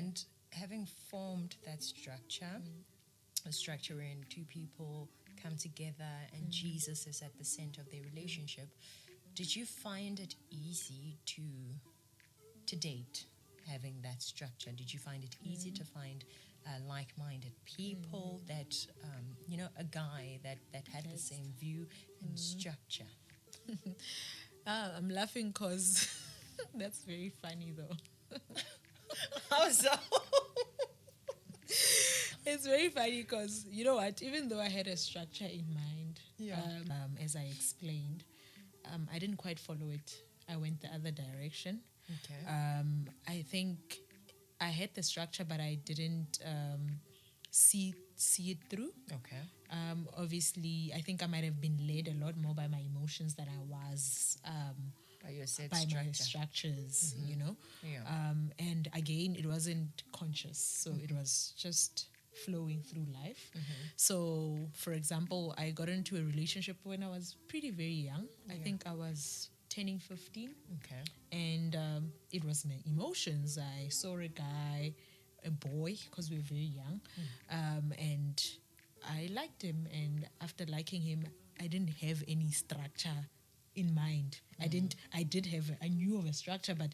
And having formed that structure, a structure wherein two people come together and Jesus is at the center of their relationship, did you find it easy to date having that structure? Did you find it easy to find like-minded people that, a guy that had the same view and structure? I'm laughing because that's very funny though. How so? It's very funny because, you know what, even though I had a structure in mind, as I explained, I didn't quite follow it. I went the other direction. Okay. I think I had the structure, but I didn't see it through. Okay. Obviously, I think I might have been led a lot more by my emotions than I was By your set by structure. my structures, Yeah. And again, it wasn't conscious, so it was just flowing through life. So, for example, I got into a relationship when I was pretty very young. I think I was turning 15. Okay. And it was my emotions. I saw a guy, a boy, because we were very young, and I liked him. And after liking him, I didn't have any structure in mind. I knew of a structure, but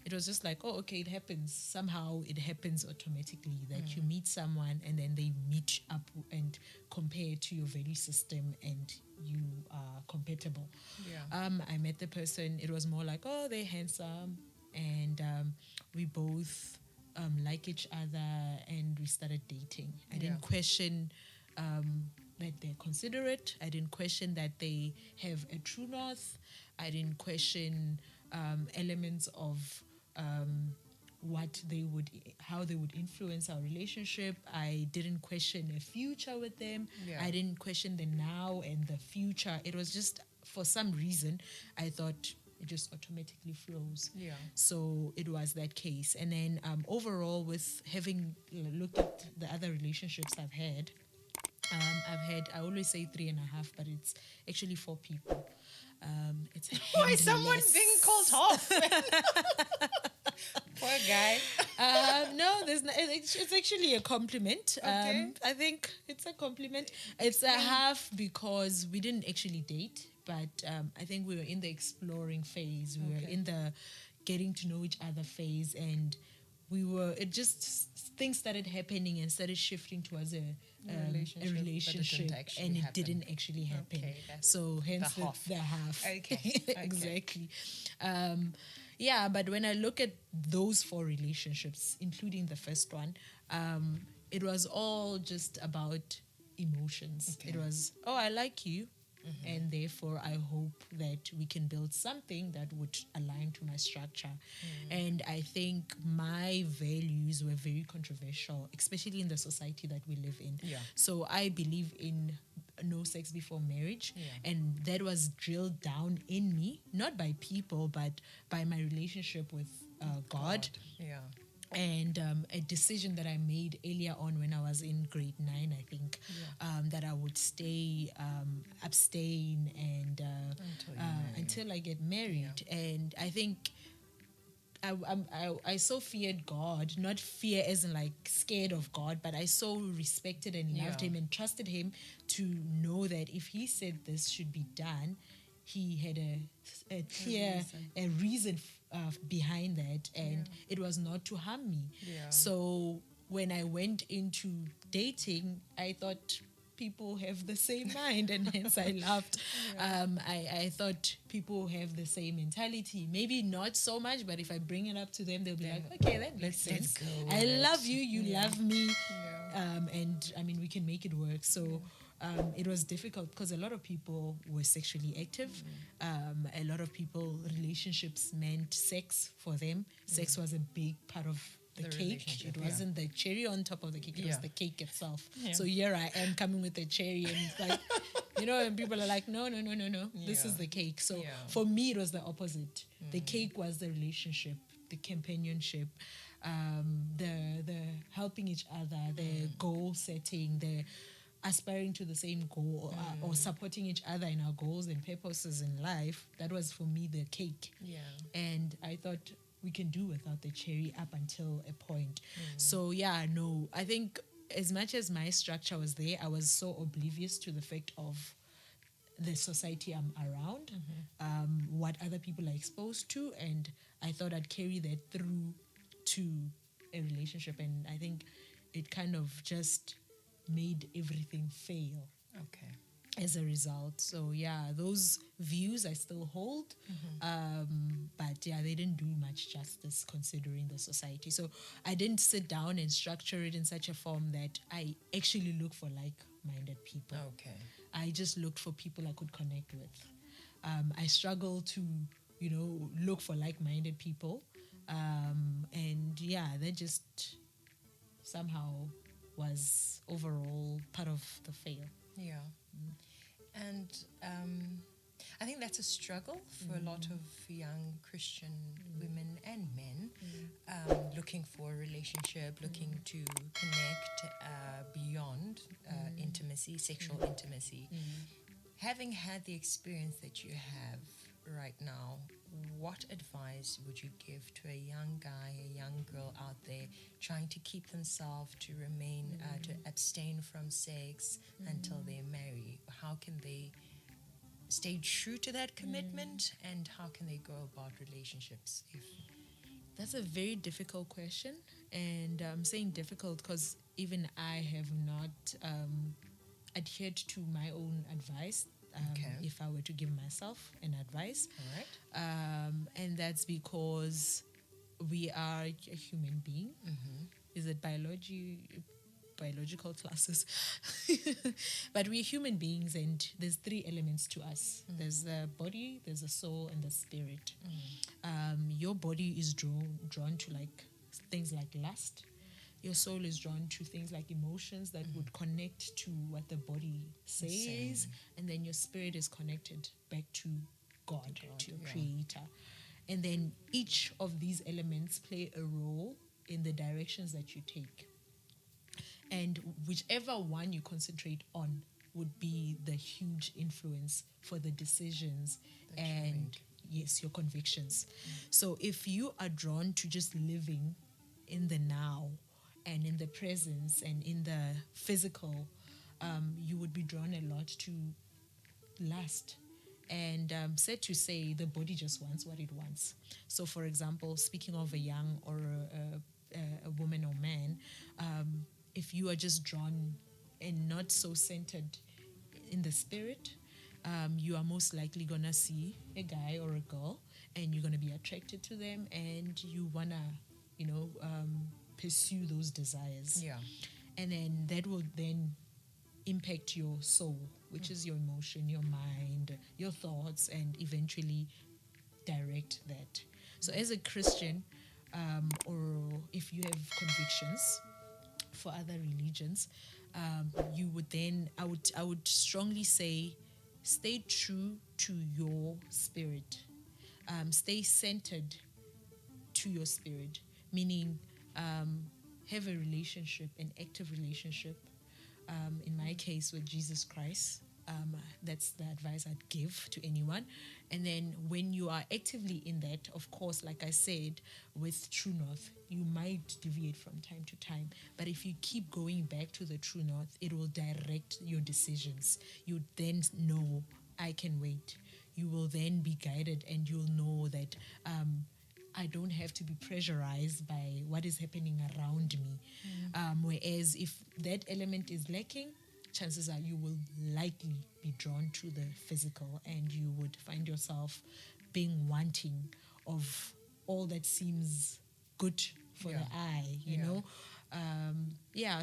it was just like, oh, okay, it happens. Somehow it happens automatically that you meet someone and then they meet up and compare to your value system and you are compatible. Yeah. I met the person. It was more like, oh, they're handsome, and we both like each other, and we started dating. I didn't question that they're considerate. I didn't question that they have a true north. I didn't question elements of how they would influence our relationship. I didn't question a future with them. Yeah. I didn't question the now and the future. It was just, for some reason, I thought it just automatically flows. Yeah. So it was that case. And then overall, with having looked at the other relationships I've had, I always say 3.5, but it's actually 4 people. It's a Why handless. someone's being called off? Poor guy. No, there's no, it's actually a compliment. Okay. I think it's a compliment. It's a half because we didn't actually date, but I think we were in the exploring phase. We were in the getting to know each other phase, and things started happening and started shifting towards a relationship, and it didn't actually happen. Okay, so hence the half. Okay. Exactly. But when I look at those 4 relationships, including the first one, it was all just about emotions. Okay. It was, oh, I like you, and therefore I hope that we can build something that would align to my structure. And I think my values were very controversial, especially in the society that we live in. Yeah. So I believe in no sex before marriage, and that was drilled down in me, not by people, but by my relationship with God. Yeah. And a decision that I made earlier on when I was in grade 9, I think, that I would stay, abstain, and until I get married. Yeah. And I think I so feared God, not fear as in like scared of God, but I so respected and loved him and trusted him to know that if he said this should be done, he had a clear reason behind that, and it was not to harm me. Yeah. So when I went into dating, I thought people have the same mind, and hence I laughed. I thought people have the same mentality. Maybe not so much, but if I bring it up to them, they'll be like, okay, that makes sense. go I with love you, you love me. Yeah. And I mean, we can make it work. So it was difficult because a lot of people were sexually active. A lot of people, relationships meant sex for them. Sex was a big part of the cake. It wasn't the cherry on top of the cake. It was the cake itself. Yeah. So here I am coming with a cherry, and it's like, and people are like, no. This is the cake. So for me, it was the opposite. The cake was the relationship, the companionship, the helping each other, the goal setting, the aspiring to the same goal, or supporting each other in our goals and purposes in life. That was for me the cake. Yeah. And I thought we can do without the cherry up until a point. So yeah, no, I think as much as my structure was there, I was so oblivious to the fact of the society I'm around, what other people are exposed to, and I thought I'd carry that through to a relationship, and I think it kind of just made everything fail Okay. as a result. So yeah, those views I still hold, but yeah, they didn't do much justice considering the society. So I didn't sit down and structure it in such a form that I actually look for like-minded people. Okay. I just looked for people I could connect with. I struggle to, look for like-minded people, and yeah, that just somehow was overall part of the fail. Yeah. And I think that's a struggle for a lot of young Christian women and men looking for a relationship, looking to connect beyond intimacy, sexual intimacy. Having had the experience that you have right now, what advice would you give to a young guy, a young girl out there trying to keep themselves, to remain, to abstain from sex until they marry? How can they stay true to that commitment, and how can they go about relationships? If That's a very difficult question, and I'm saying difficult because even I have not adhered to my own advice. Okay. If I were to give myself an advice, all right, and that's because we are a human being. Is it biological classes? But we're human beings, and there's three elements to us. There's the body, there's the soul, and the spirit. Your body is drawn to like things like lust. Your soul is drawn to things like emotions that would connect to what the body says, and then your spirit is connected back to God, to your creator. And then each of these elements play a role in the directions that you take. And whichever one you concentrate on would be the huge influence for the decisions That you make. yes, your convictions. So if you are drawn to just living in the now and in the presence and in the physical, you would be drawn a lot to lust. And said to say, the body just wants what it wants. So, for example, speaking of a young or a woman or man, if you are just drawn and not so centered in the spirit, you are most likely gonna see a guy or a girl, and you're gonna be attracted to them, and you wanna, pursue those desires. yeah, And then that will then impact your soul, which is your emotion, your mind, your thoughts, and eventually direct that. So as a Christian, or if you have convictions for other religions, you would then, I would strongly say, stay true to your spirit. Stay centered to your spirit, meaning have a relationship, an active relationship, in my case with Jesus Christ. That's the advice I'd give to anyone. And then when you are actively in that, of course, like I said, with True North, you might deviate from time to time. But if you keep going back to the True North, it will direct your decisions. You then know, I can wait. You will then be guided, and you'll know that I don't have to be pressurized by what is happening around me. Whereas if that element is lacking, chances are you will likely be drawn to the physical, and you would find yourself being wanting of all that seems good for the eye, you know?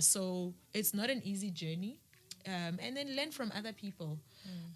So it's not an easy journey. And then learn from other people.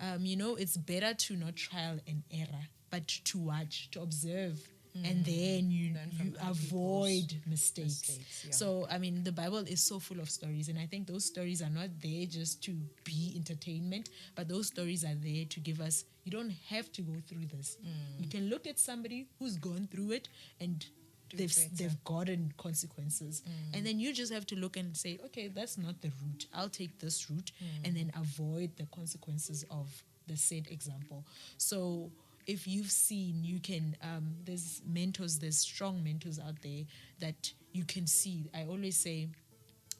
It's better to not trial and error, but to watch, to observe, and then you avoid mistakes. So, the Bible is so full of stories, and I think those stories are not there just to be entertainment, but those stories are there to give us, you don't have to go through this. You can look at somebody who's gone through it, and they've gotten consequences. And then you just have to look and say, okay, that's not the route. I'll take this route, and then avoid the consequences of the said example. So if you've seen, you can, there's mentors, there's strong mentors out there that you can see. I always say,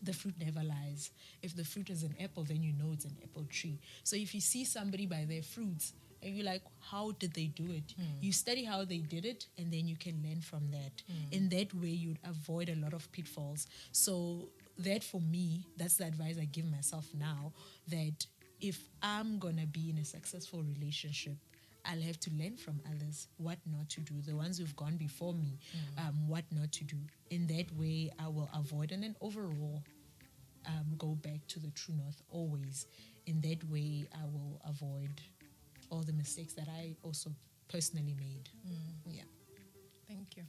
the fruit never lies. If the fruit is an apple, then you know it's an apple tree. So if you see somebody by their fruits, and you're like, how did they do it? You study how they did it, and then you can learn from that. In that way, you'd avoid a lot of pitfalls. So that, for me, that's the advice I give myself now, that if I'm going to be in a successful relationship, I'll have to learn from others what not to do, the ones who've gone before me, what not to do. In that way, I will avoid, and then overall, go back to the true north always. In that way, I will avoid all the mistakes that I also personally made. Yeah. Thank you.